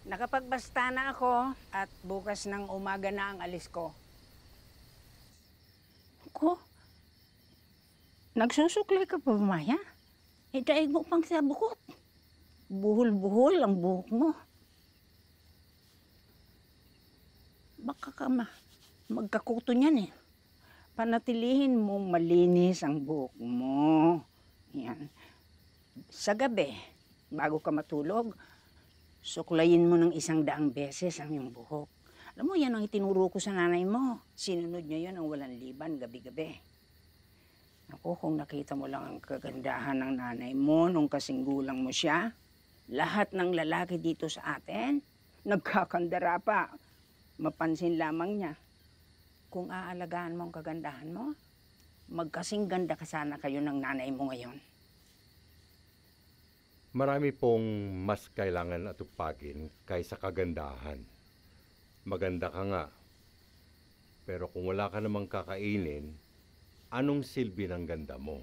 Nakapagbasta na ako at bukas ng umaga na ang alis ko. Ko? Nagsusuklay ka pa, Maya? Daig mo pang sa bukot. Buhol-buhol ang buhok mo. Baka ka magkakuto niyan eh. Panatilihin mong malinis ang buhok mo. Yan. Sa gabi, bago ka matulog, suklayin mo ng 100 beses ang iyong buhok. Alam mo, yan ang itinuro ko sa nanay mo. Sinunod niya yun ang walang liban gabi-gabi. Ako, kung nakita mo lang ang kagandahan ng nanay mo nung kasing gulang mo siya, lahat ng lalaki dito sa atin, nagkakandara pa. Mapansin lamang niya. Kung aalagaan mo ang kagandahan mo, magkasing ganda ka sana kayo ng nanay mo ngayon. Marami pong mas kailangan atupagin kaysa kagandahan. Maganda ka nga. Pero kung wala ka namang kakainin, anong silbi ng ganda mo?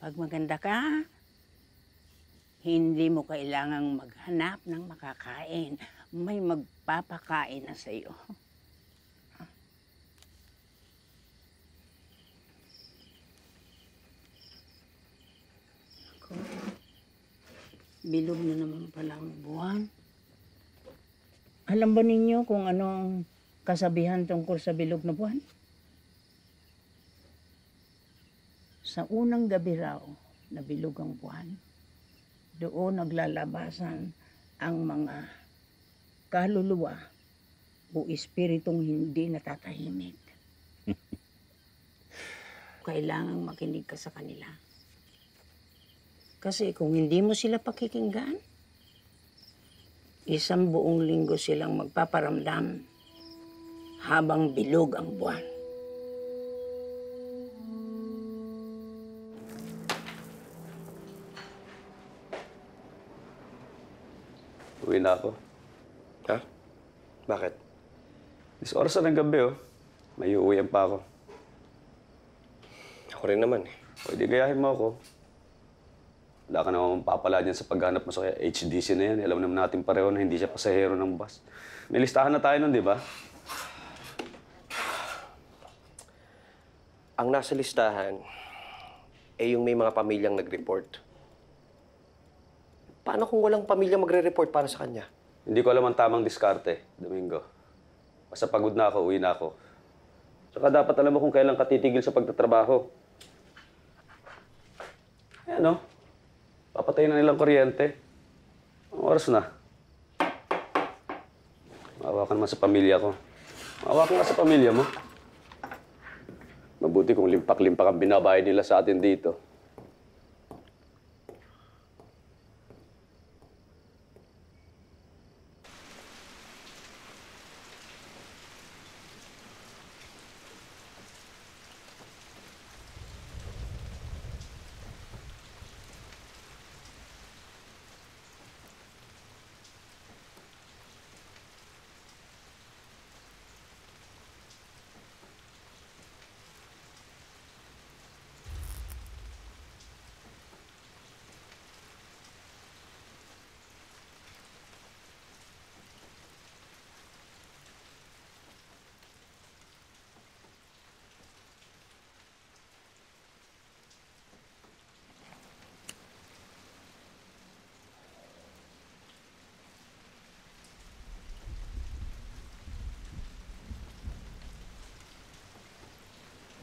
Pag maganda ka, hindi mo kailangang maghanap ng makakain. May magpapakain na sa iyo. Bilog na naman pala ang buwan. Alam ba ninyo kung anong kasabihan tungkol sa bilog na buwan? Sa unang gabi raw na bilog ang buwan, doon naglalabasan ang mga kaluluwa o espiritong hindi natatahimik. Kailangang makinig ka sa kanila. Kasi kung hindi mo sila pakikinggan, 1 buong linggo silang magpaparamdam habang bilog ang buwan. Uwi na ako. Ha? Bakit? 10 oras na ng gabi, oh. May uuwian pa ako. Ako rin naman eh. Pwede gayahin mo ako. Wala ka naman mapapala dyan sa paghanap mo sa HDC na yan. Alam naman natin pareho na hindi siya pasahero ng bus. May listahan na tayo nun, di ba? Ang nasa listahan, yung may mga pamilyang nag-report. Paano kung walang pamilya magre-report para sa kanya? Hindi ko alam ang tamang diskarte, Domingo. Basta pagod na ako, uwi na ako. Saka dapat alam mo kung kailan ka titigil sa pagtatrabaho. Ayan, oh. Papatayin na nilang kuryente. Ang oras na. Maawa ka naman sa pamilya ko. Maawa ka nga sa pamilya mo. Mabuti kung limpak-limpak ang binabayad nila sa atin dito.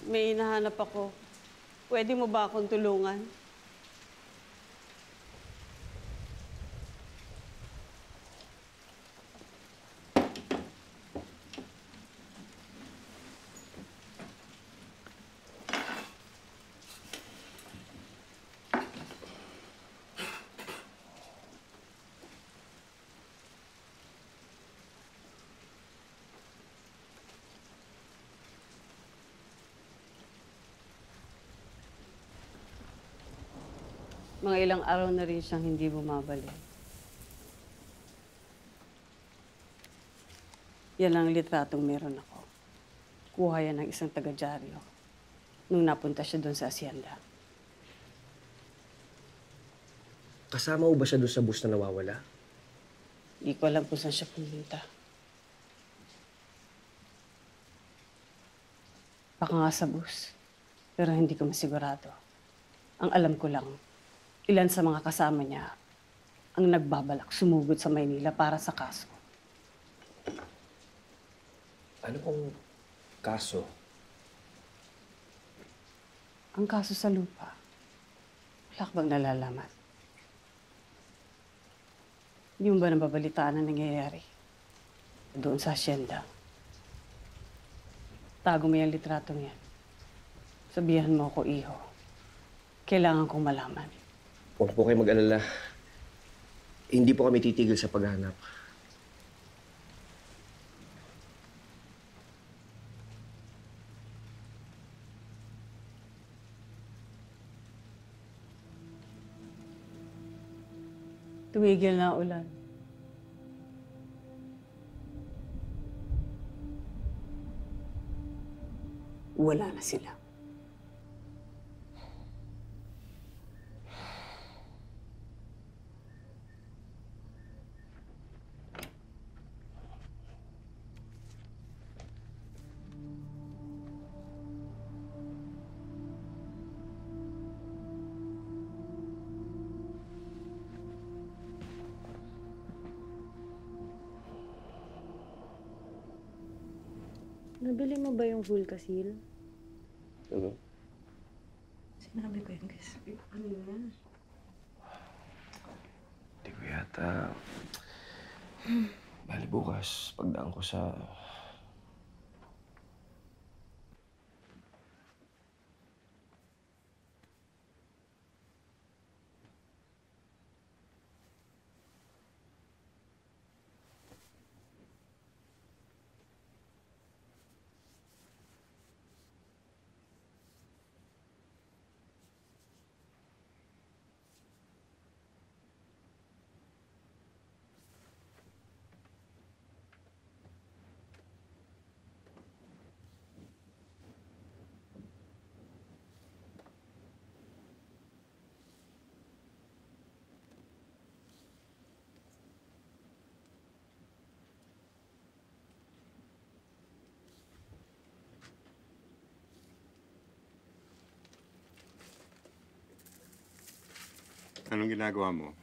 May hinahanap ako. Pwede mo ba akong tulungan? Mga ilang araw na rin siyang hindi bumabalik. Yan ang litratong meron ako. Kuha yan ng isang taga-dyaryo nung napunta siya doon sa asyenda. Kasama mo ba siya doon sa bus na nawawala? Hindi ko alam kung saan siya pumunta. Baka nga sa bus. Pero hindi ko masigurado. Ang alam ko lang, ilan sa mga kasama niya ang nagbabalak sumugod sa Maynila para sa kaso. Ano pong kaso? Ang kaso sa lupa, wala ka bang nalalaman? Hindi mo ba nababalitaan ang nangyayari doon sa asyenda? Tago mo yung litratong yan. Sabihan mo ako, iho. Kailangan kong malaman. Huwag po kayo mag-alala. Hindi po kami titigil sa paghahanap. Tumigil na ang ulan. Wala na sila. Nabili mo ba yung Vulcasil? Ano? Sinabi ko yung guys. Ano yan? Hindi ko yata. Bali bukas, pagdaan ko sa... Anong ginagawa mo?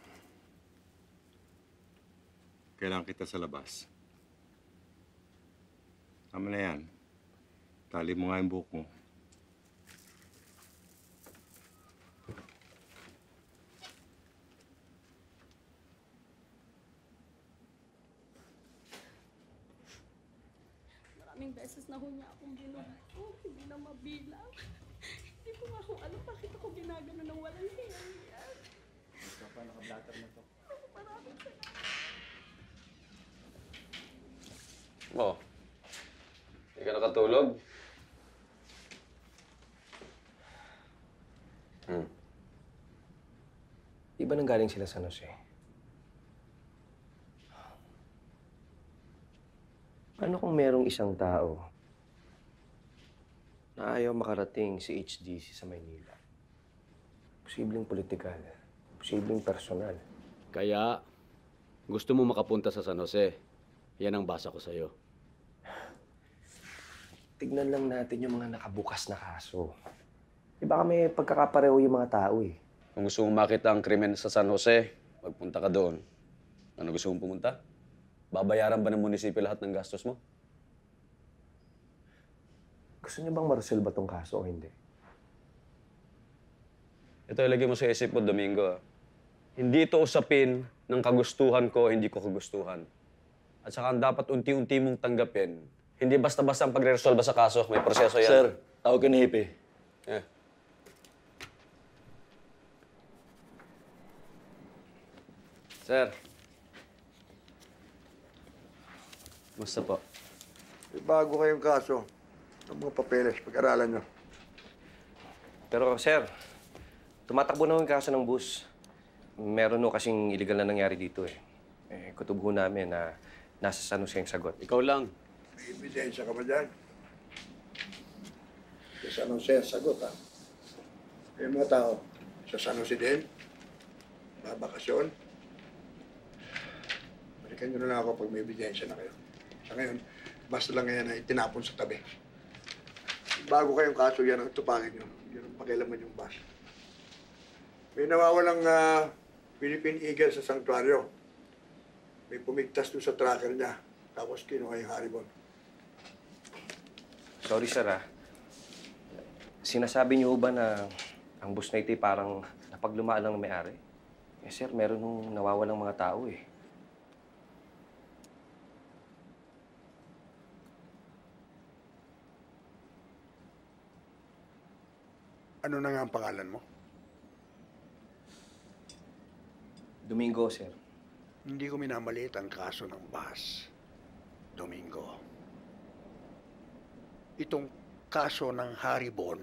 Kailangan kita sa labas. Tama na yan. Tali mo nga yung buhok mo. Maraming beses na ho niya akong binubuto. Hindi na mabilang. Hindi ko nga kung ano, bakit ako ginagano ng walang hiya. Pa, naka-blatter na to. Maraming salamat. Oh. Hindi ka nakatulog? Di ba nanggaling sila sa San Jose? Ano kung merong isang tao na ayaw makarating si HDC sa Maynila? Posibleng politikal, posibleng personal. Kaya, gusto mo makapunta sa San Jose. Yan ang basa ko sa'yo. Tignan lang natin yung mga nakabukas na kaso. Di ba may pagkakapareho yung mga tao eh. Kung gusto mong makita ang krimen sa San Jose, magpunta ka doon. Ano gusto mong pumunta? Babayaran ba ng munisipyo lahat ng gastos mo? Gusto niyo bang maresolba tong kaso o hindi? Ito, ilagay mo sa isip mo, Domingo. Hindi ito usapin ng kagustuhan ko, hindi ko kagustuhan. At saka ang dapat unti-unti mong tanggapin, hindi basta-basta ang pagre-resolba sa kaso, may proseso yan. Sir, tawag ka ni Hipe. Eh. Sir. Musta po? May bago kayong kaso. Ang mga papeles, pag-aralan nyo. Pero sir, tumatakbo na yung kaso ng bus. Meron no kasing illegal na nangyari dito eh. Kutob ho namin na nasa San Jose ang sagot. Ikaw lang. May ebidensya ka ba dyan? Sa San Jose ang sagot, ha? Yung mga tao, sa San Jose din, babakasyon. Balik balikan nyo na lang ako pag may ebidensya na kayo. Sa ngayon, basta lang ngayon na itinapon sa tabi. Bago kayong kaso yan ang tupagin nyo. Yun ang pakialaman yung bus. May nawawalang Philippine Eagle sa sanctuaryo. May pumigtas doon sa tracker niya. Tapos kinuha yung haribon. Sorry, sir, ah. Sinasabi niyo ba na ang bus na ito'y parang napaglumaan lang ng may-ari? Eh, sir, meron nung nawawalang mga tao, eh. Ano na nga ang pangalan mo? Domingo, sir. Hindi ko minamaliit ang kaso ng bus, Domingo. Itong kaso ng haribon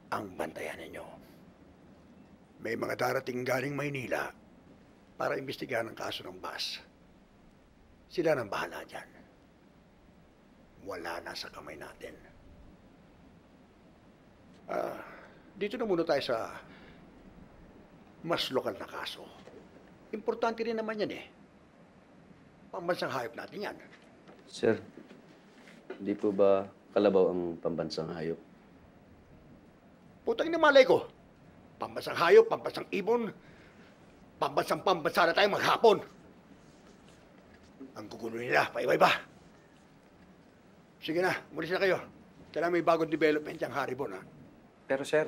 ang bantayan ninyo. May mga darating galing Maynila para imbestigahan ang kaso ng bus. Sila nang bahala dyan. Wala na sa kamay natin. Dito na muna tayo sa mas lokal na kaso. Importante rin naman yan eh. Pambansang hayop natin yan. Sir, hindi po ba kalabaw ang pambansang hayop? Putang na malay ko. Pambansang hayop, pambansang ibon, pambansa na tayo maghapon. Ang gugulo nila, paiba-iba. Sige na, mulis na kayo. Kailangan may bagong development yung haribon, ha? Pero, sir,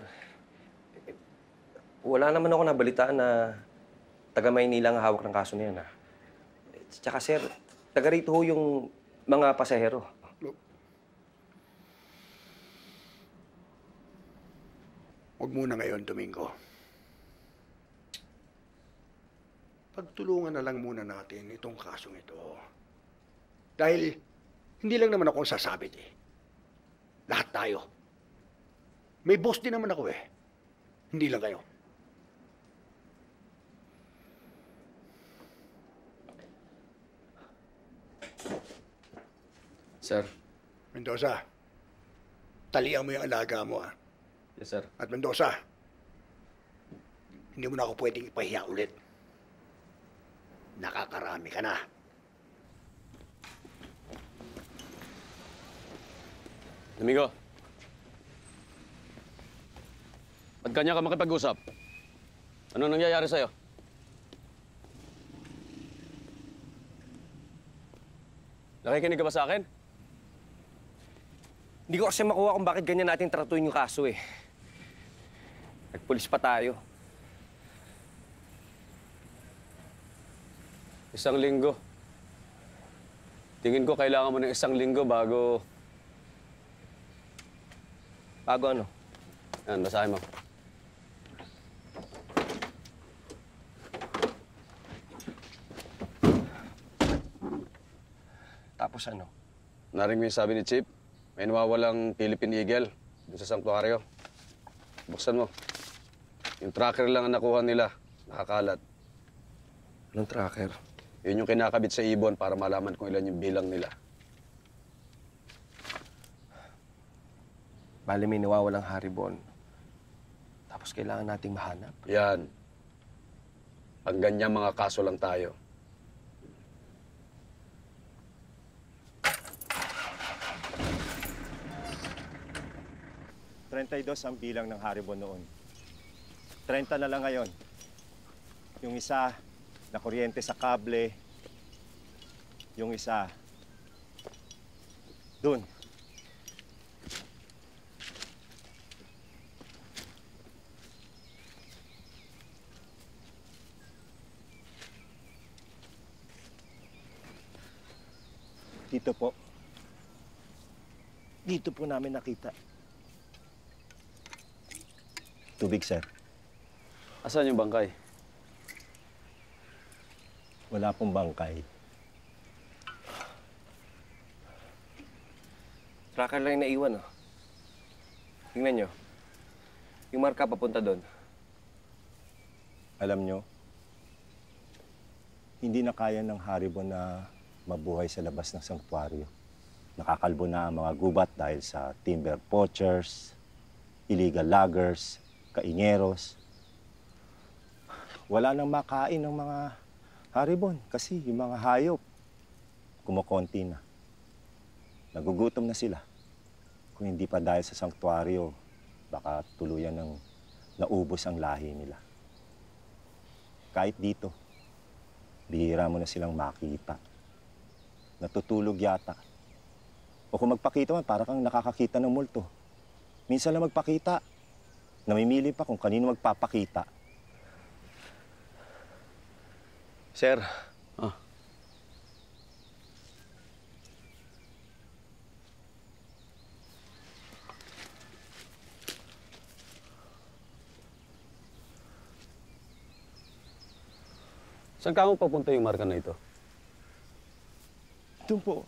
wala naman ako nabalitaan na taga Maynila ang hawak ng kaso niyan, ah. Tsaka, sir, taga rito ho yung mga pasahero. Huwag muna ngayon, Domingo. Pagtulungan na lang muna natin itong kasong ito. Dahil hindi lang naman ako ang sasabit eh. Lahat tayo. May boss din naman ako eh. Hindi lang kayo. Sir. Mendoza, talian mo yung alaga mo, ha? Yes, sir. At Mendoza, hindi mo na ako pwedeng ipahiya ulit. Nakakarami ka na. Domingo. Ba't kanya ka makipag-usap? Ano nangyayari sa'yo? Nakikinig ka ba sa akin? Hindi ko kasi makuha kung bakit ganyan natin tratuin yung kaso, eh. Nagpulis pa tayo. 1 linggo. Tingin ko kailangan mo ng 1 linggo bago... Bago ano? Yan, basahin mo. Tapos ano? Narinig mo yung sabi ni Chief? May nawawalang Philippine Eagle dun sa sanktuaryo. Buksan mo. Yung tracker lang ang nakuha nila. Nakakalat. Anong tracker? Yun yung kinakabit sa ibon para malaman kung ilan yung bilang nila. Bale, may nawawalang haribon. Tapos kailangan nating mahanap. Yan. Pag ganyan mga kaso lang tayo. Ang bilang ng haribon noon. 30 na lang ngayon. Yung isa, na kuryente sa kable. Yung isa, dun. Dito po. Dito po namin nakita. Tubig, sir. Asan yung bangkay? Wala pong bangkay. Tracker lang yung naiwan, oh. Tingnan nyo. Yung marka papunta doon. Alam nyo, hindi na kaya ng haribon na mabuhay sa labas ng sanktuaryo. Nakakalbo na ang mga gubat dahil sa timber poachers, illegal loggers, kaingeros. Wala nang makain ng mga Haribon, kasi yung mga hayop, kumukonti na. Nagugutom na sila. Kung hindi pa dahil sa sanktuaryo, baka tuluyan ng naubos ang lahi nila. Kahit dito, bihira mo na silang makita. Natutulog yata. O kung magpakita man, para kang nakakakita ng multo. Minsan lang magpakita. Namimili pa kung kanino magpapakita. Sir, saan ka mo papunta yung marka na ito? Doon po,